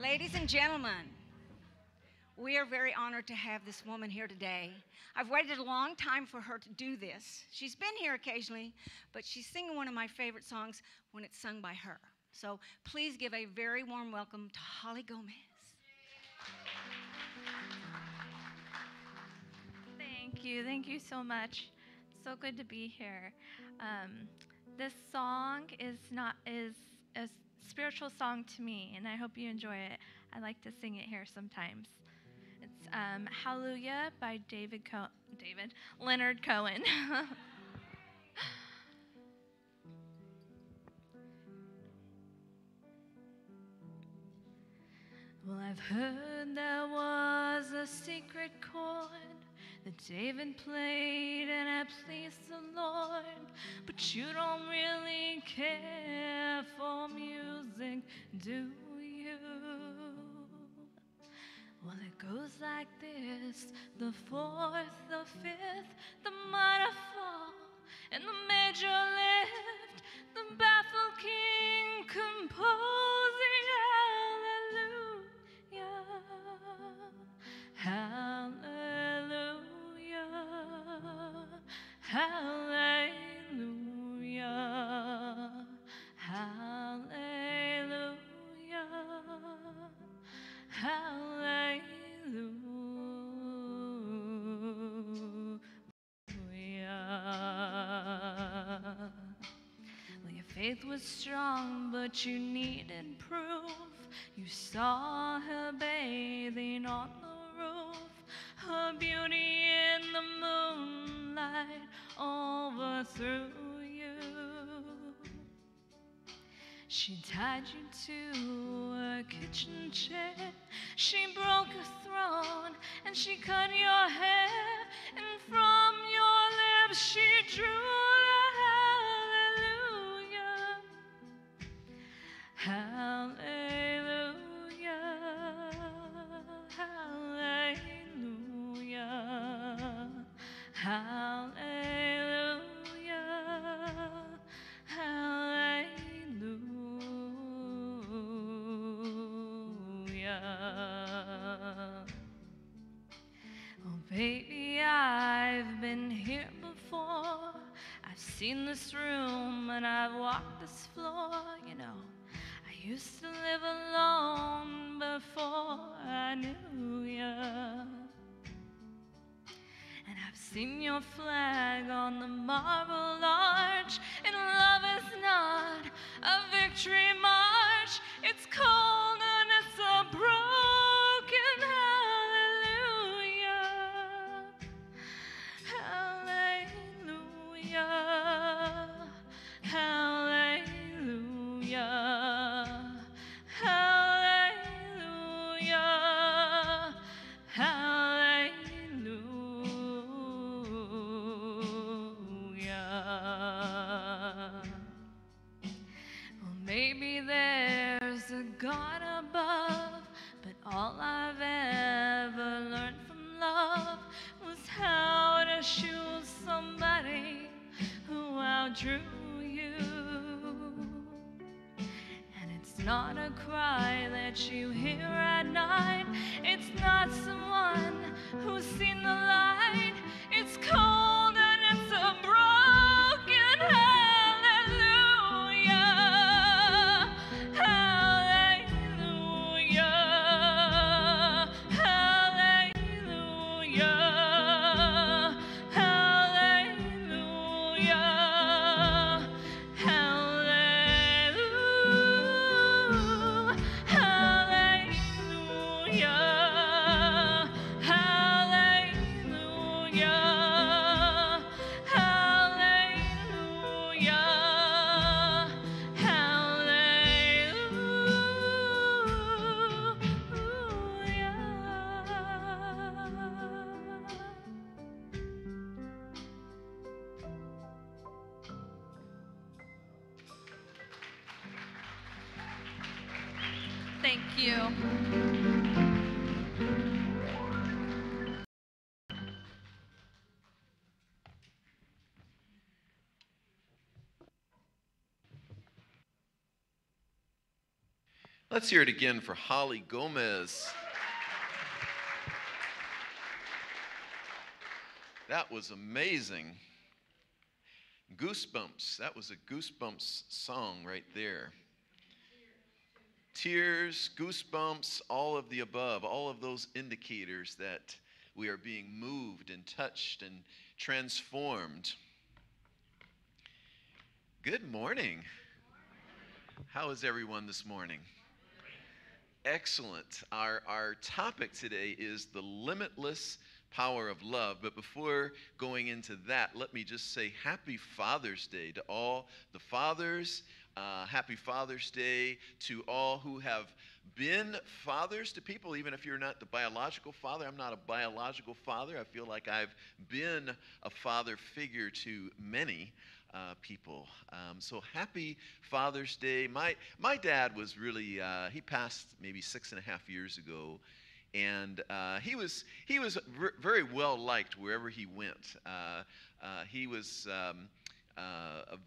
Ladies and gentlemen, we are very honored to have this woman here today. I've waited a long time for her to do this. She's been here occasionally, but she's singing one of my favorite songs when it's sung by her. So please give a very warm welcome to Holly Gomez. Thank you so much. So good to be here. This song is a spiritual song to me, and I hope you enjoy it. I like to sing it here sometimes. It's Hallelujah by Leonard Cohen. Well, I've heard there was a secret chord that David played and it pleased the Lord, but you don't really care for music, do you? Well, it goes like this: the fourth, the fifth, the minor fall, and the major lift, the baffled king composing hallelujah, hallelujah, hallelujah, hallelujah, hallelujah. Well, your faith was strong, but you needed proof. You saw her bathing on the roof, her beauty in the moonlight overthrew you. She tied you to a kitchen chair, she broke a throne, and she cut your hair, and from your lips she drew a hallelujah, hallelujah, hallelujah, hallelujah, hallelujah. Oh, baby, I've been here before. I've seen this room and I've walked this floor, you know. I used to live alone before I knew ya. And I've seen your flag on the marble arch, and love is not a victory march. It's cold and it's a broken hallelujah, hallelujah, hallelujah, hallelujah, hallelujah. Well, maybe there's a God above, but all I've ever learned from love was how to choose somebody who outdrew you. And it's not a cry that you hear at night, it's not someone who's seen the light. It's cold and it's a broken hallelujah, hallelujah, hallelujah, hallelujah, Thank you. Let's hear it again for Holly Gomez. That was amazing. Goosebumps. That was a Goosebumps song right there. Tears, goosebumps, all of the above, all of those indicators that we are being moved and touched and transformed. Good morning. How is everyone this morning? Excellent. Our topic today is the limitless power of love. But before going into that, let me just say happy Father's Day to all the fathers. Happy Father's Day to all who have been fathers to people, even if you're not the biological father. I'm not a biological father. I feel like I've been a father figure to many people. So happy Father's Day. My dad was really, he passed maybe 6.5 years ago. And he was very well liked wherever he went. He was a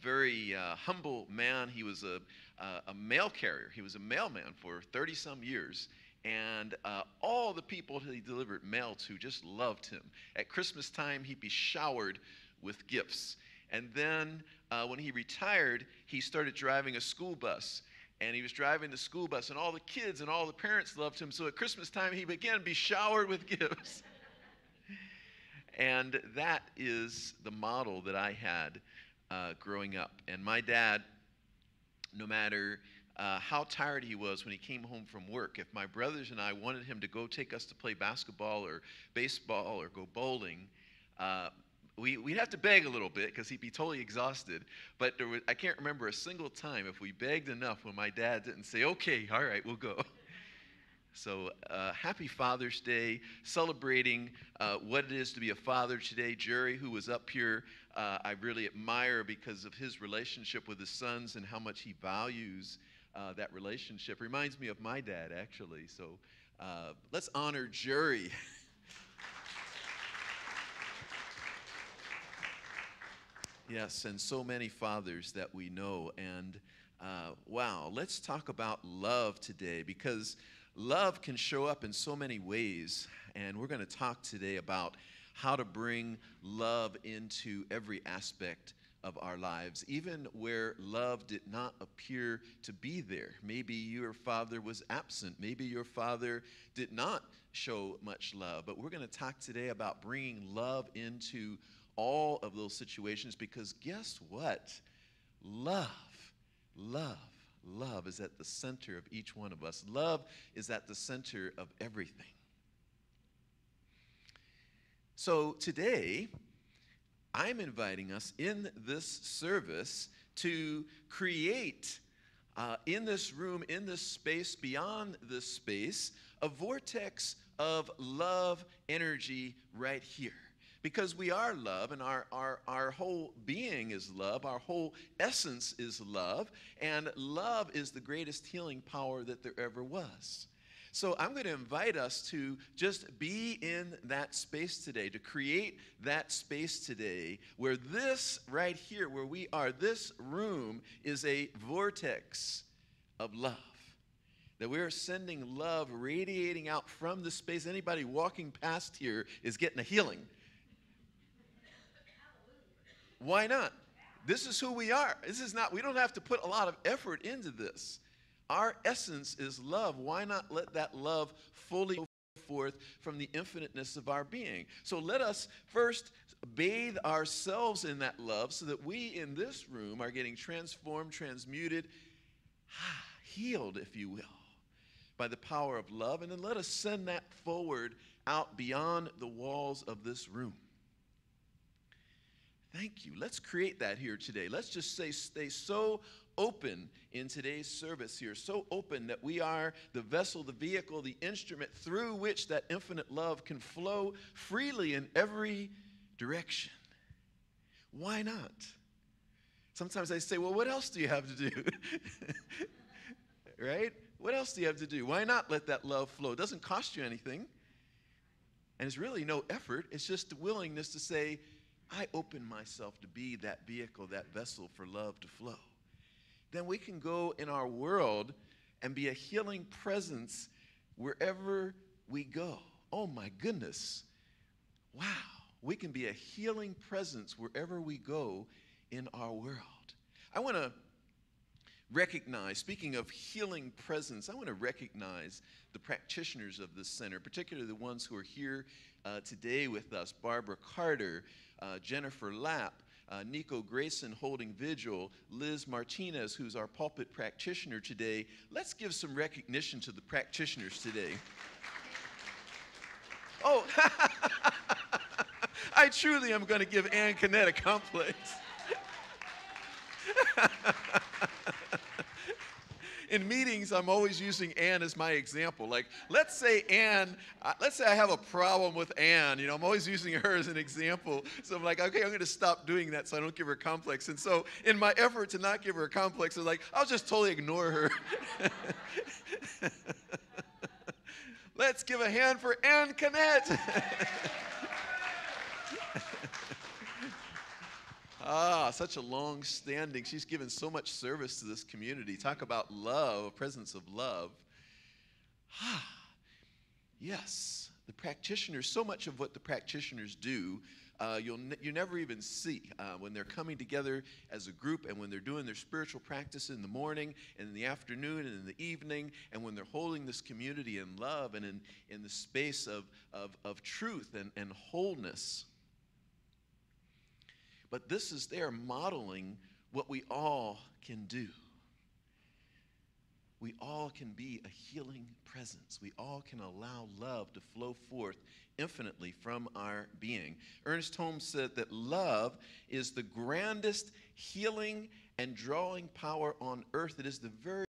very humble man. He was a mail carrier. He was a mailman for 30-some years. And all the people that he delivered mail to just loved him. At Christmas time, he'd be showered with gifts. And then when he retired, he started driving a school bus. And he was driving the school bus, and all the kids and all the parents loved him. So at Christmas time, he began to be showered with gifts. And that is the model that I had growing up. And my dad, no matter how tired he was when he came home from work, if my brothers and I wanted him to go take us to play basketball or baseball or go bowling, we'd have to beg a little bit because he'd be totally exhausted. But I can't remember a single time if we begged enough when my dad didn't say, okay, all right, we'll go. So happy Father's Day, celebrating what it is to be a father today. Jerry, who was up here, I really admire because of his relationship with his sons and how much he values that relationship. Reminds me of my dad, actually. So let's honor Jerry. Yes, and so many fathers that we know. And wow, let's talk about love today, because love can show up in so many ways. And we're going to talk today about how to bring love into every aspect of our lives, even where love did not appear to be there. Maybe your father was absent. Maybe your father did not show much love. But we're going to talk today about bringing love into all of those situations, because guess what? Love is at the center of each one of us. Love is at the center of everything. So today, I'm inviting us in this service to create in this room, in this space, beyond this space, a vortex of love energy right here. Because we are love, and our whole being is love, our whole essence is love, and love is the greatest healing power that there ever was. So I'm going to invite us to just be in that space today, to create that space today where this right here, where we are, this room is a vortex of love. That we are sending love radiating out from the space. Anybody walking past here is getting a healing. Why not? This is who we are. We don't have to put a lot of effort into this. Our essence is love. Why not let that love fully go forth from the infiniteness of our being? So let us first bathe ourselves in that love so that we in this room are getting transformed, transmuted, healed, if you will, by the power of love. And then let us send that forward out beyond the walls of this room. Thank you. Let's create that here today. Let's just stay so open in today's service here, so open that we are the vessel, the vehicle, the instrument through which that infinite love can flow freely in every direction. Why not? Sometimes I say, well, what else do you have to do? Right? What else do you have to do? Why not let that love flow? It doesn't cost you anything. And it's really no effort. It's just the willingness to say, I open myself to be that vehicle, that vessel for love to flow. Then we can go in our world and be a healing presence wherever we go. Oh my goodness. Wow. We can be a healing presence wherever we go in our world. I want to recognize, speaking of healing presence, I want to recognize the practitioners of this center, particularly the ones who are here today with us: Barbara Carter, Jennifer Lapp, Nico Grayson holding vigil, Liz Martinez, who's our pulpit practitioner today. Let's give some recognition to the practitioners today. Oh, I truly am going to give Ann Cannett a complex. In meetings, I'm always using Ann as my example. Like, let's say I have a problem with Ann. I'm always using her as an example. So I'm like, okay, I'm going to stop doing that so I don't give her a complex. And so in my effort to not give her a complex, I'm like, I'll just totally ignore her. Let's give a hand for Ann Cannett. Such a long-standing. She's given so much service to this community. Talk about love, a presence of love. Yes, the practitioners, so much of what the practitioners do, you never even see when they're coming together as a group, and when they're doing their spiritual practice in the morning and in the afternoon and in the evening, and when they're holding this community in love and in the space of truth and wholeness. But they are modeling what we all can do. We all can be a healing presence. We all can allow love to flow forth infinitely from our being. Ernest Holmes said that love is the grandest healing and drawing power on earth. It is the very